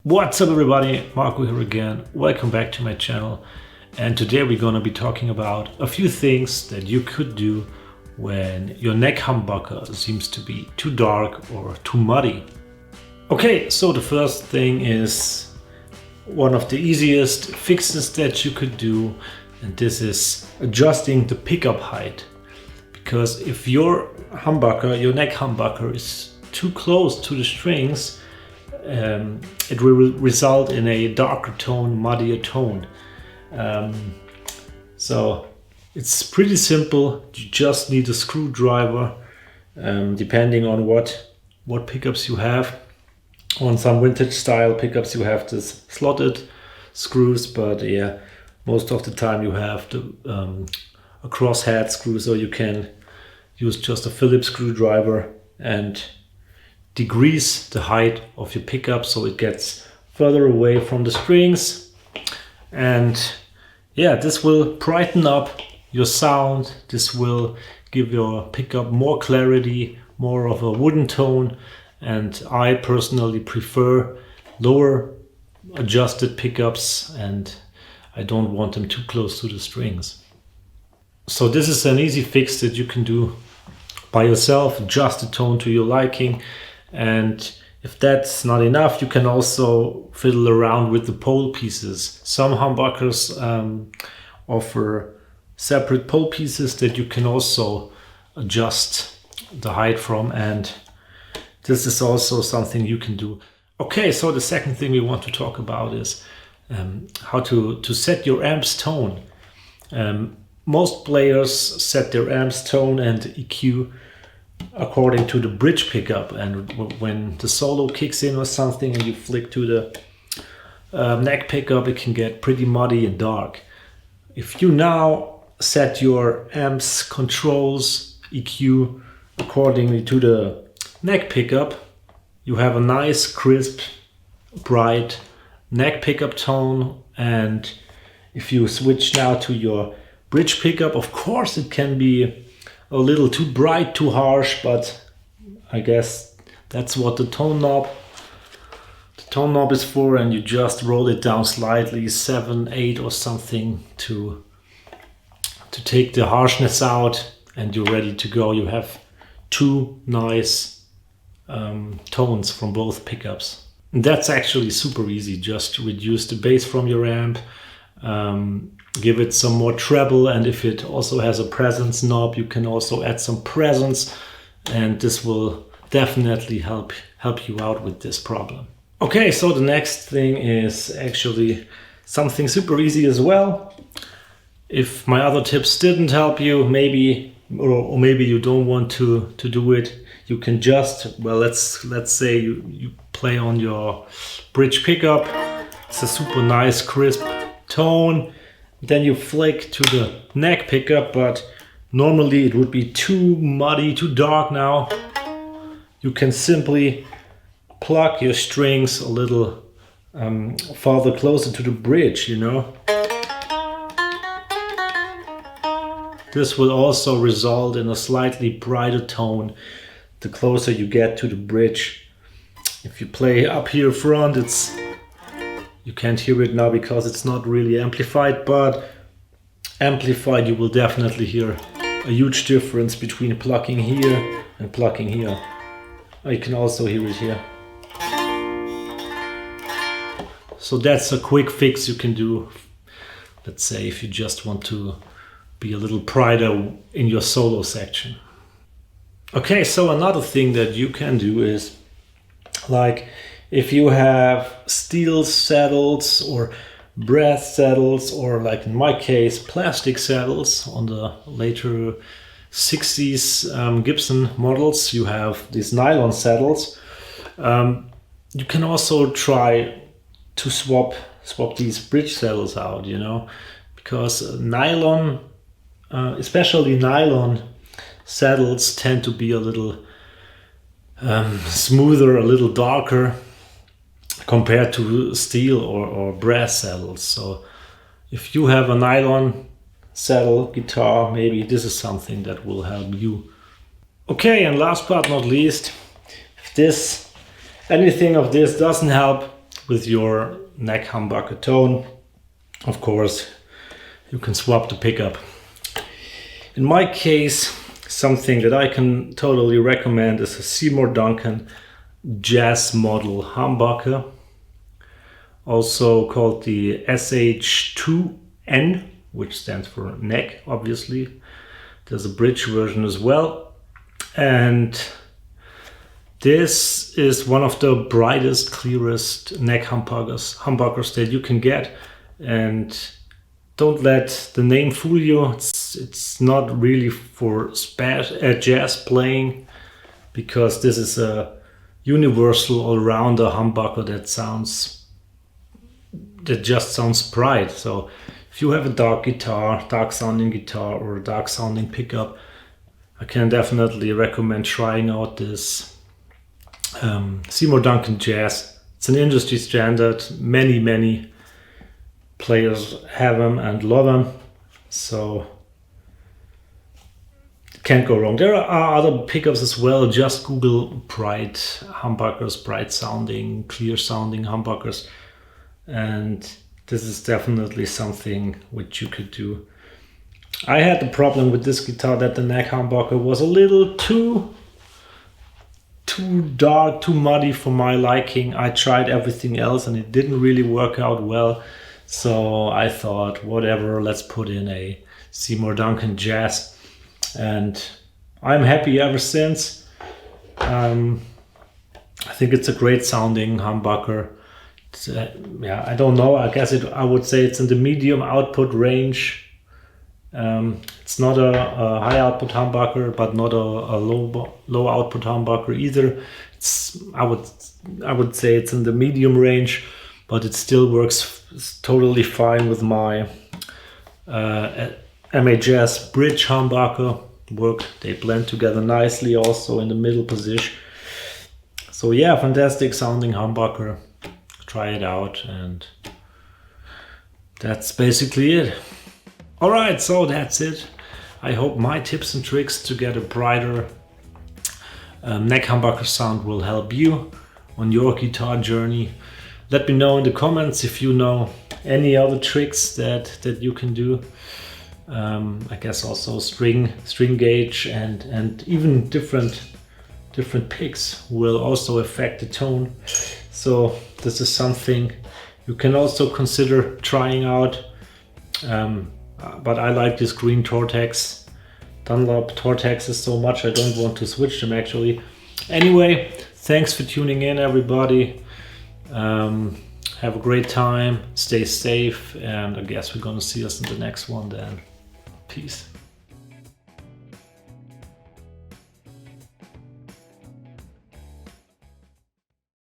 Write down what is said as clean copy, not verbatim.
What's up everybody, Marco here again. Welcome back to my channel, and today we're going to be talking about a few things that you could do when your neck humbucker seems to be too dark or too muddy. Okay, so the first thing is one of the easiest fixes that you could do, and this is adjusting the pickup height. Because if your humbucker, your neck humbucker is too close to the strings, it will result in a darker tone, muddier tone. So it's pretty simple. You just need a screwdriver, depending on what pickups you have. On some vintage style pickups you have this slotted screws, but yeah, most of the time you have a crosshead screw, so you can use just a Phillips screwdriver and decrease the height of your pickup so it gets further away from the strings. And yeah, this will brighten up your sound. This will give your pickup more clarity, more of a wooden tone. And I personally prefer lower adjusted pickups, and I don't want them too close to the strings. So this is an easy fix that you can do by yourself. Adjust the tone to your liking. And if that's not enough, you can also fiddle around with the pole pieces. Some humbuckers offer separate pole pieces that you can also adjust the height from, and this is also something you can do. Okay, so the second thing we want to talk about is how to set your amp's tone. Most players set their amp's tone and EQ according to the bridge pickup, and when the solo kicks in or something and you flick to the neck pickup, it can get pretty muddy and dark. If you now set your amp's controls EQ accordingly to the neck pickup, you have a nice, crisp, bright neck pickup tone. And if you switch now to your bridge pickup, of course it can be a little too bright, too harsh, but I guess that's what the tone knob is for, and you just roll it down slightly, 7, 8 or something, to take the harshness out, and you're ready to go. You have two nice tones from both pickups. And that's actually super easy. Just reduce the bass from your amp, give it some more treble, and if it also has a presence knob, you can also add some presence, and this will definitely help you out with this problem. Okay, so the next thing is actually something super easy as well. If my other tips didn't help you, maybe or maybe you don't want to do it, you can just, well, let's say you play on your bridge pickup. It's a super nice crisp tone. Then you flick to the neck pickup, but normally it would be too muddy, too dark now. You can simply plug your strings a little farther closer to the bridge, you know. This will also result in a slightly brighter tone the closer you get to the bridge. If you play up here front, you can't hear it now because it's not really amplified, but amplified you will definitely hear a huge difference between plucking here and plucking here. You can also hear it here. So that's a quick fix you can do, let's say, if you just want to be a little brighter in your solo section. Okay, so another thing that you can do is, like, if you have steel saddles or brass saddles, or like in my case plastic saddles on the later 60s Gibson models, you have these nylon saddles. You can also try to swap these bridge saddles out, you know, because nylon, especially nylon saddles, tend to be a little smoother, a little darker compared to steel or brass saddles. So if you have a nylon saddle guitar, maybe this is something that will help you. Okay, and last but not least, if anything of this doesn't help, with your neck humbucker tone. Of course, you can swap the pickup. In my case, something that I can totally recommend is a Seymour Duncan Jazz Model Humbucker, also called the SH2N, which stands for neck, obviously. There's a bridge version as well. And this is one of the brightest, clearest neck humbuckers that you can get. And don't let the name fool you. It's not really for jazz playing, because this is a universal all-rounder humbucker that just sounds bright. So if you have a dark sounding guitar, or a dark sounding pickup, I can definitely recommend trying out this Seymour Duncan Jazz. It's an industry standard. Many players have them and love them, so can't go wrong. There are other pickups as well. Just Google bright humbuckers, bright sounding, clear sounding humbuckers, and this is definitely something which you could do. I had the problem with this guitar that the neck humbucker was a little too dark, too muddy for my liking. I tried everything else and it didn't really work out well. So I thought, whatever, let's put in a Seymour Duncan Jazz. And I'm happy ever since. I think it's a great sounding humbucker. Yeah, I don't know. I guess I would say it's in the medium output range. It's not a high output humbucker, but not a low output humbucker either. I would say it's in the medium range, but it still works totally fine with my MHS bridge humbucker. They blend together nicely also in the middle position. So yeah, fantastic sounding humbucker. Try it out, and that's basically it. Alright, so that's it. I hope my tips and tricks to get a brighter neck humbucker sound will help you on your guitar journey. Let me know in the comments if you know any other tricks that you can do. I guess also string gauge and even different picks will also affect the tone. So this is something you can also consider trying out. But I like this green Tortex, Dunlop Tortexes so much I don't want to switch them actually. Anyway, thanks for tuning in, everybody. Have a great time, stay safe, and I guess we're gonna see us in the next one then. Peace.